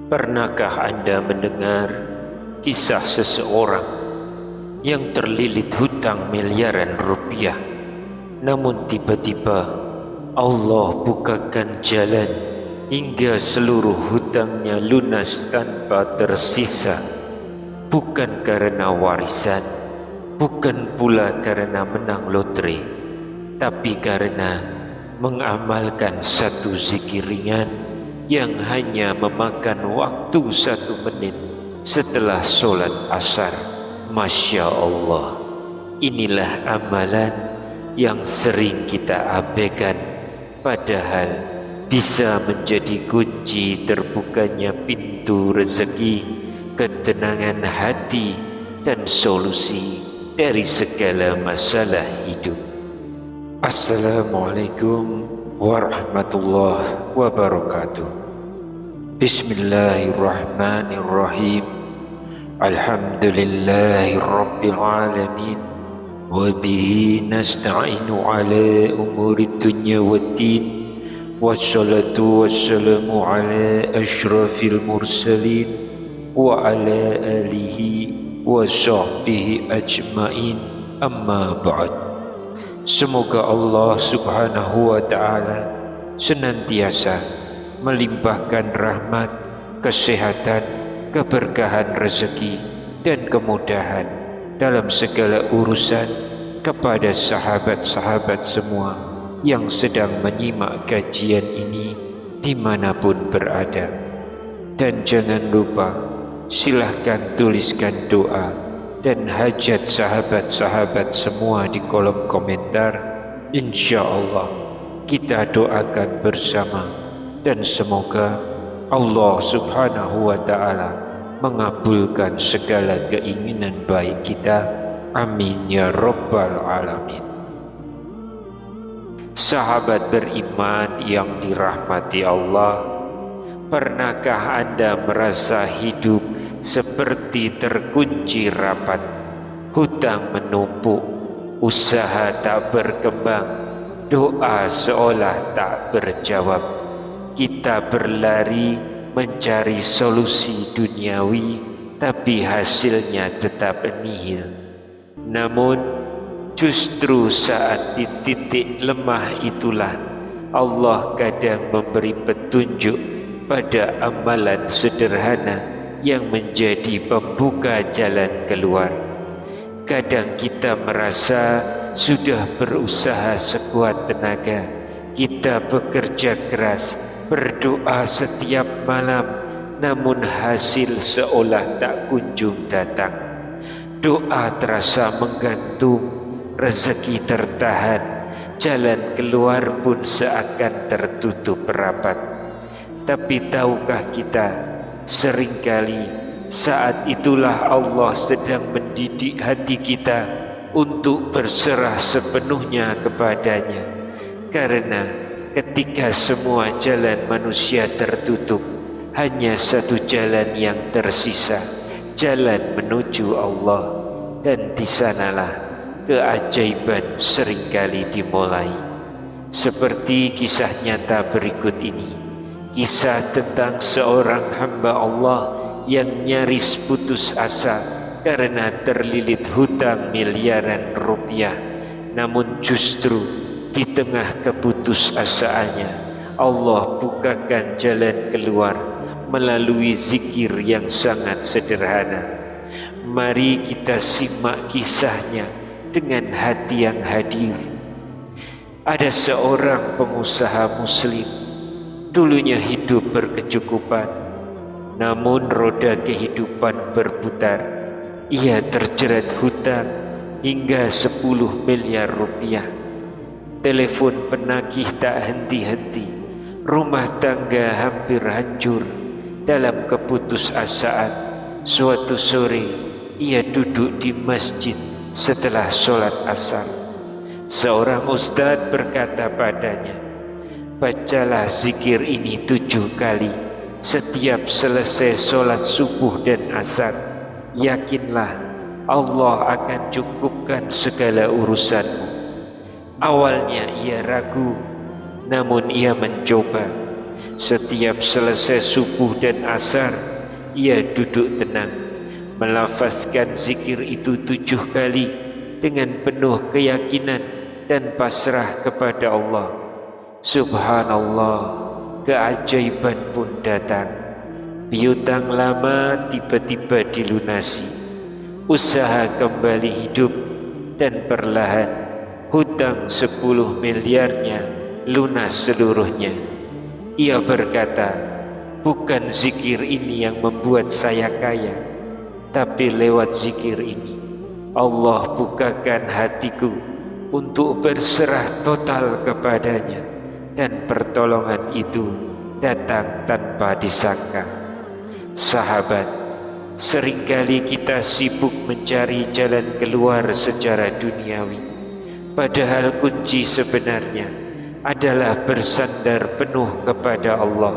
Pernahkah Anda mendengar kisah seseorang yang terlilit hutang miliaran rupiah, namun tiba-tiba Allah bukakan jalan hingga seluruh hutangnya lunas tanpa tersisa? Bukan karena warisan, bukan pula karena menang lotre, tapi karena mengamalkan satu zikir ringan yang hanya memakan waktu 1 menit setelah sholat asar. Masya Allah, inilah amalan yang sering kita abaikan, padahal bisa menjadi kunci terbukanya pintu rezeki, ketenangan hati, dan solusi dari segala masalah hidup. Assalamualaikum warahmatullahi wabarakatuh. Bismillahirrahmanirrahim. Alhamdulillahi rabbil alamin. Wa bihi nasta'inu ala umuri dunya waddin. Wassalatu wassalamu ala ashrafil mursalin wa ala alihi wa sahbihi ajmain. Amma ba'd. Semoga Allah subhanahu wa ta'ala senantiasa melimpahkan rahmat, kesehatan, keberkahan rezeki, dan kemudahan dalam segala urusan kepada sahabat-sahabat semua yang sedang menyimak kajian ini dimanapun berada. Dan jangan lupa, silahkan tuliskan doa dan hajat sahabat-sahabat semua di kolom komentar. Insya Allah kita doakan bersama, dan semoga Allah subhanahu wa ta'ala mengabulkan segala keinginan baik kita. Amin ya rabbal alamin. Sahabat beriman yang dirahmati Allah, pernahkah Anda merasa hidup seperti terkunci rapat, hutang menumpuk, usaha tak berkembang, doa seolah tak berjawab? Kita berlari mencari solusi duniawi, tapi hasilnya tetap nihil. Namun justru saat di titik lemah itulah Allah kadang memberi petunjuk pada amalan sederhana yang menjadi pembuka jalan keluar. Kadang kita merasa sudah berusaha sekuat tenaga, kita bekerja keras, berdoa setiap malam, namun hasil seolah tak kunjung datang. Doa terasa menggantung, rezeki tertahan, jalan keluar pun seakan tertutup rapat. Tapi tahukah kita, seringkali saat itulah Allah sedang mendidik hati kita untuk berserah sepenuhnya kepadanya. Karena ketika semua jalan manusia tertutup, hanya satu jalan yang tersisa, jalan menuju Allah. Dan di sanalah keajaiban seringkali dimulai. Seperti kisah nyata berikut ini. Kisah tentang seorang hamba Allah yang nyaris putus asa karena terlilit hutang miliaran rupiah. Namun justru di tengah keputusasaannya, Allah bukakan jalan keluar melalui zikir yang sangat sederhana. Mari kita simak kisahnya dengan hati yang hadir. Ada seorang pengusaha muslim, dulunya hidup berkecukupan, namun roda kehidupan berputar. Ia terjerat hutang hingga 10 miliar rupiah. Telepon penagih tak henti-henti, rumah tangga hampir hancur. Dalam keputusasaan, suatu sore ia duduk di masjid setelah sholat asar. Seorang ustadz berkata padanya, "Bacalah zikir ini 7 kali setiap selesai sholat subuh dan asar. Yakinlah Allah akan cukupkan segala urusanmu." Awalnya ia ragu, namun ia mencoba. Setiap selesai subuh dan asar, ia duduk tenang, melafazkan zikir itu 7 kali dengan penuh keyakinan dan pasrah kepada Allah. Subhanallah, keajaiban pun datang. Piutang lama tiba-tiba dilunasi, usaha kembali hidup, dan perlahan hutang 10 miliarnya lunas seluruhnya. Ia berkata, bukan zikir ini yang membuat saya kaya, tapi lewat zikir ini Allah bukakan hatiku untuk berserah total kepadanya, dan pertolongan itu datang tanpa disangka. Sahabat, seringkali kita sibuk mencari jalan keluar secara duniawi, padahal kunci sebenarnya adalah bersandar penuh kepada Allah.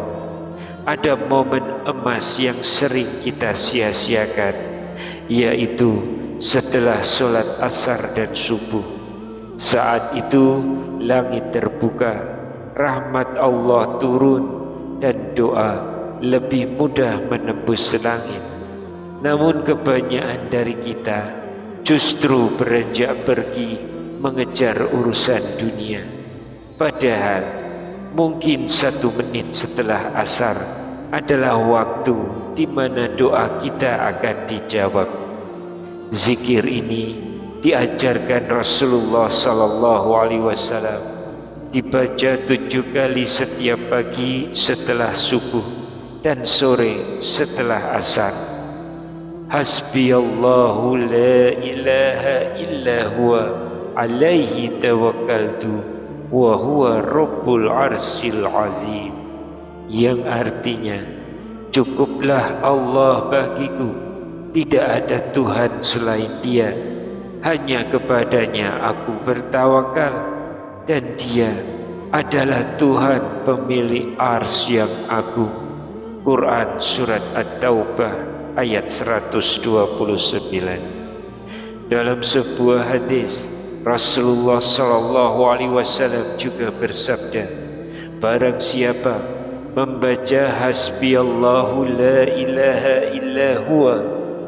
Ada momen emas yang sering kita sia-siakan, yaitu setelah sholat asar dan subuh. Saat itu langit terbuka, rahmat Allah turun, dan doa lebih mudah menembus langit. Namun kebanyakan dari kita justru beranjak pergi mengejar urusan dunia. Padahal mungkin 1 menit setelah asar adalah waktu di mana doa kita akan dijawab. Zikir ini diajarkan Rasulullah SAW, dibaca 7 kali setiap pagi setelah subuh dan sore setelah asar. Hasbiyallahu la ilaha illa huwa alaihi tawakkaltu wa huwa rabbul arsyil azim, yang artinya, cukuplah Allah bagiku, tidak ada Tuhan selain Dia, hanya kepadanya aku bertawakal, dan Dia adalah Tuhan pemilik arsy yang agung. Quran Surat At-Taubah ayat 129. Dalam sebuah hadis, Rasulullah SAW juga bersabda, barang siapa membaca hasbiyallahu la ilaha illa huwa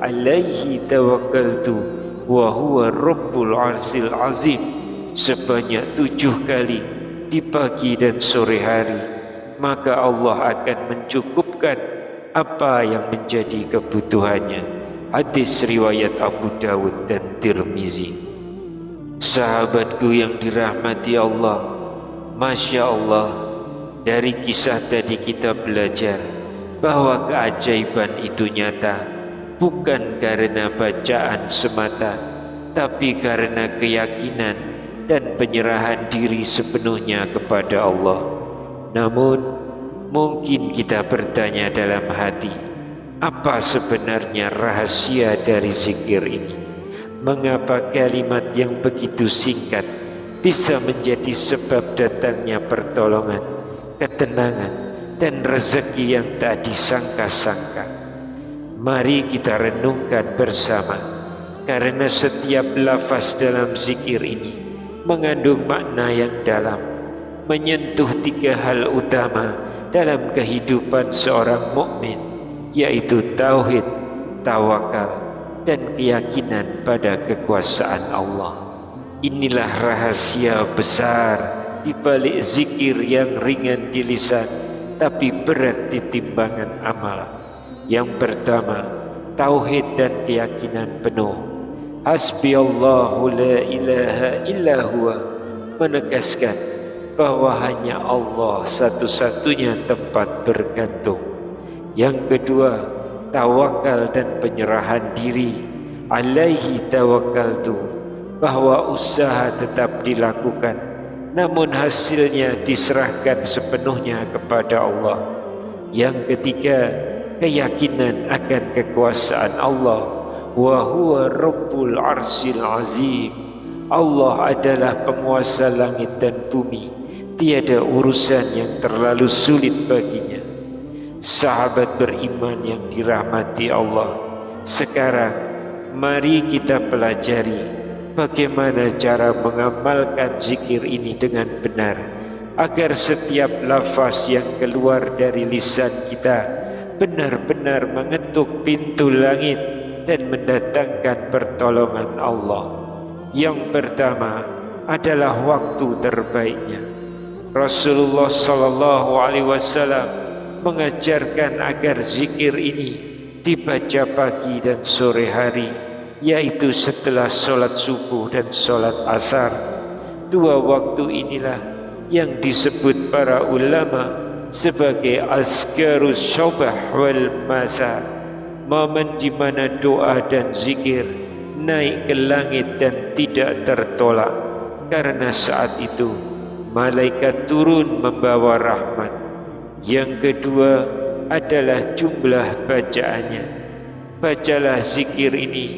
alaihi tawakkaltu wa huwa rabbul arsyil azim sebanyak 7 kali di pagi dan sore hari, maka Allah akan mencukupkan apa yang menjadi kebutuhannya. Hadis riwayat Abu Dawud dan Tirmizi. Sahabatku yang dirahmati Allah, Masya Allah, dari kisah tadi kita belajar bahwa keajaiban itu nyata, bukan karena bacaan semata, tapi karena keyakinan dan penyerahan diri sepenuhnya kepada Allah. Namun, mungkin kita bertanya dalam hati, apa sebenarnya rahasia dari zikir ini? Mengapa kalimat yang begitu singkat bisa menjadi sebab datangnya pertolongan, ketenangan, dan rezeki yang tak disangka-sangka? Mari kita renungkan bersama, karena setiap lafaz dalam zikir ini mengandung makna yang dalam, menyentuh 3 hal utama dalam kehidupan seorang mukmin, yaitu tauhid, tawakal, dan keyakinan pada kekuasaan Allah. Inilah rahasia besar di balik zikir yang ringan di lisan tapi berat di timbangan amal. Yang pertama, tauhid dan keyakinan penuh. Hasbiyallahu la ilaha illa huwa menegaskan bahwa hanya Allah satu-satunya tempat bergantung. Yang kedua, tawakal dan penyerahan diri. Alaihi tawakkaltu, bahwa usaha tetap dilakukan, namun hasilnya diserahkan sepenuhnya kepada Allah. Yang ketiga, keyakinan akan kekuasaan Allah. Wa huwa rabbul arsyil azim, Allah adalah penguasa langit dan bumi, tiada urusan yang terlalu sulit baginya. Sahabat beriman yang dirahmati Allah, sekarang mari kita pelajari bagaimana cara mengamalkan zikir ini dengan benar agar setiap lafaz yang keluar dari lisan kita benar-benar mengetuk pintu langit dan mendatangkan pertolongan Allah. Yang pertama adalah waktu terbaiknya. Rasulullah sallallahu alaihi wasallam mengajarkan agar zikir ini dibaca pagi dan sore hari, yaitu setelah sholat subuh dan sholat asar. Dua waktu inilah yang disebut para ulama sebagai azkarus sabah wal masa, momen di mana doa dan zikir naik ke langit dan tidak tertolak, karena saat itu malaikat turun membawa rahmat. Yang kedua adalah jumlah bacaannya. Bacalah zikir ini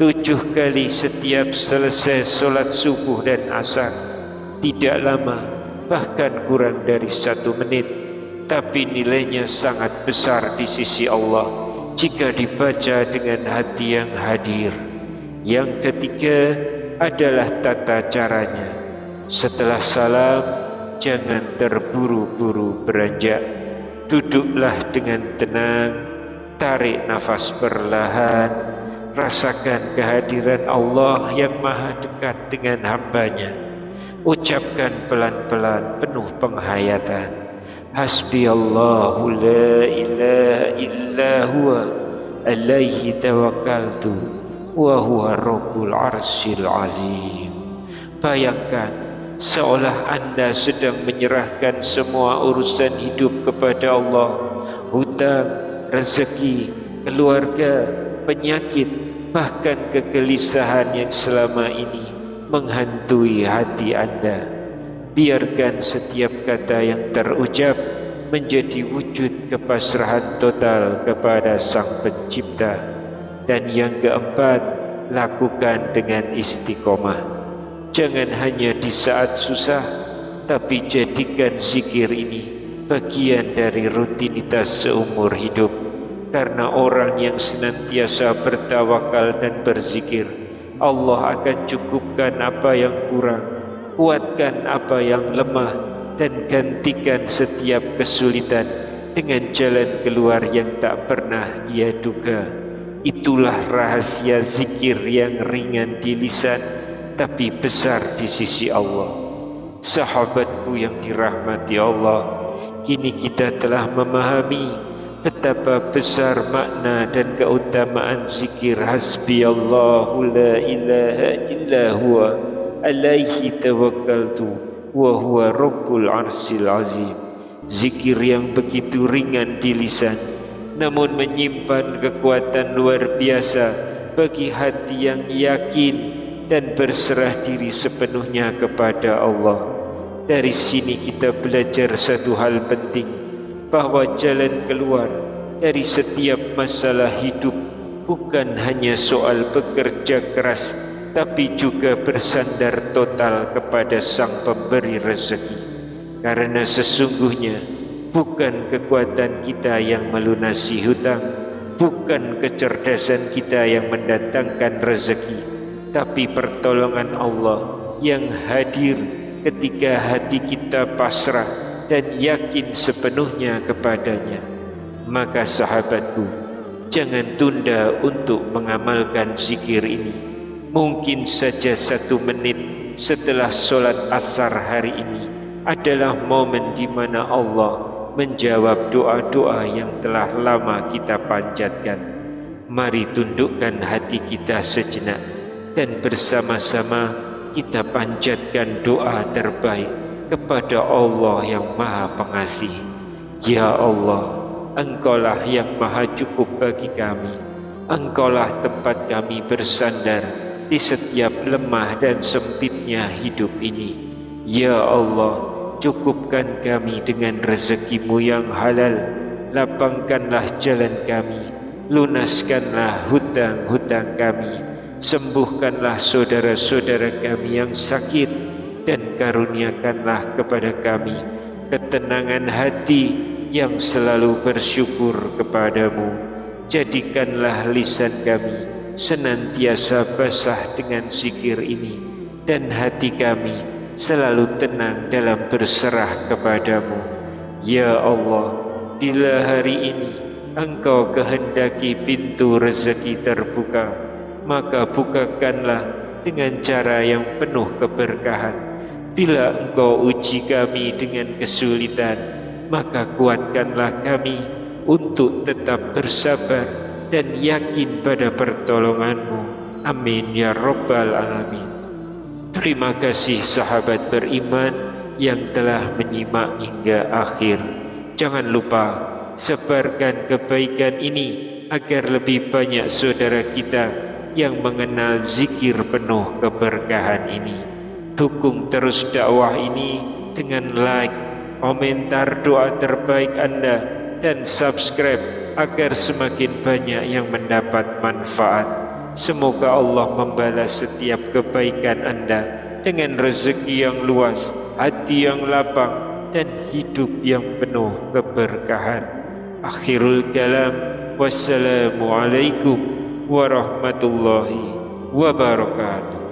7 kali setiap selesai sholat subuh dan asar. Tidak lama, bahkan kurang dari 1 menit, tapi nilainya sangat besar di sisi Allah jika dibaca dengan hati yang hadir. Yang ketiga adalah tata caranya. Setelah salam, jangan terburu-buru beranjak. Duduklah dengan tenang, tarik nafas perlahan, rasakan kehadiran Allah yang maha dekat dengan hambanya. Ucapkan pelan-pelan penuh penghayatan, Hasbiyallahu la ilaha illa huwa alaihi tawakkaltu wa huwa rabbul arsyil azim. Bayangkan seolah Anda sedang menyerahkan semua urusan hidup kepada Allah. Hutang, rezeki, keluarga, penyakit, bahkan kegelisahan yang selama ini menghantui hati Anda. Biarkan setiap kata yang terucap menjadi wujud kepasrahan total kepada Sang Pencipta. Dan yang keempat, lakukan dengan istiqomah. Jangan hanya di saat susah, tapi jadikan zikir ini bagian dari rutinitas seumur hidup. Karena orang yang senantiasa bertawakal dan berzikir, Allah akan cukupkan apa yang kurang, kuatkan apa yang lemah, dan gantikan setiap kesulitan dengan jalan keluar yang tak pernah ia duga. Itulah rahasia zikir yang ringan di lisan, tapi besar di sisi Allah. Sahabatku yang dirahmati Allah, kini kita telah memahami betapa besar makna dan keutamaan zikir Hasbiyallahu la ilaha illa huwa alaihi tawakkaltu wa huwa rabbul arsyil azim. Zikir yang begitu ringan di lisan, namun menyimpan kekuatan luar biasa bagi hati yang yakin dan berserah diri sepenuhnya kepada Allah. Dari sini kita belajar satu hal penting, bahwa jalan keluar dari setiap masalah hidup bukan hanya soal bekerja keras, tapi juga bersandar total kepada Sang Pemberi rezeki. Karena sesungguhnya bukan kekuatan kita yang melunasi hutang, bukan kecerdasan kita yang mendatangkan rezeki, tapi pertolongan Allah yang hadir ketika hati kita pasrah dan yakin sepenuhnya kepadanya. Maka sahabatku, jangan tunda untuk mengamalkan zikir ini. Mungkin saja 1 menit setelah sholat asar hari ini adalah momen di mana Allah menjawab doa-doa yang telah lama kita panjatkan. Mari tundukkan hati kita sejenak dan bersama-sama kita panjatkan doa terbaik kepada Allah yang Maha Pengasih. Ya Allah, Engkaulah yang Maha Cukup bagi kami. Engkaulah tempat kami bersandar di setiap lemah dan sempitnya hidup ini. Ya Allah, cukupkan kami dengan rezeki-Mu yang halal. Lapangkanlah jalan kami, lunaskanlah hutang-hutang kami. Sembuhkanlah saudara-saudara kami yang sakit, dan karuniakanlah kepada kami ketenangan hati yang selalu bersyukur kepadamu. Jadikanlah lisan kami senantiasa basah dengan zikir ini, dan hati kami selalu tenang dalam berserah kepadamu. Ya Allah, bila hari ini Engkau kehendaki pintu rezeki terbuka, maka bukakanlah dengan cara yang penuh keberkahan. Bila Engkau uji kami dengan kesulitan, maka kuatkanlah kami untuk tetap bersabar dan yakin pada pertolongan-Mu. Amin ya Rabbal Alamin. Terima kasih sahabat beriman yang telah menyimak hingga akhir. Jangan lupa sebarkan kebaikan ini agar lebih banyak saudara kita yang mengenal zikir penuh keberkahan ini. Dukung terus dakwah ini dengan like, komentar doa terbaik Anda, dan subscribe agar semakin banyak yang mendapat manfaat. Semoga Allah membalas setiap kebaikan Anda dengan rezeki yang luas, hati yang lapang, dan hidup yang penuh keberkahan. Akhirul kalam, wassalamualaikum warahmatullahi wabarakatuh.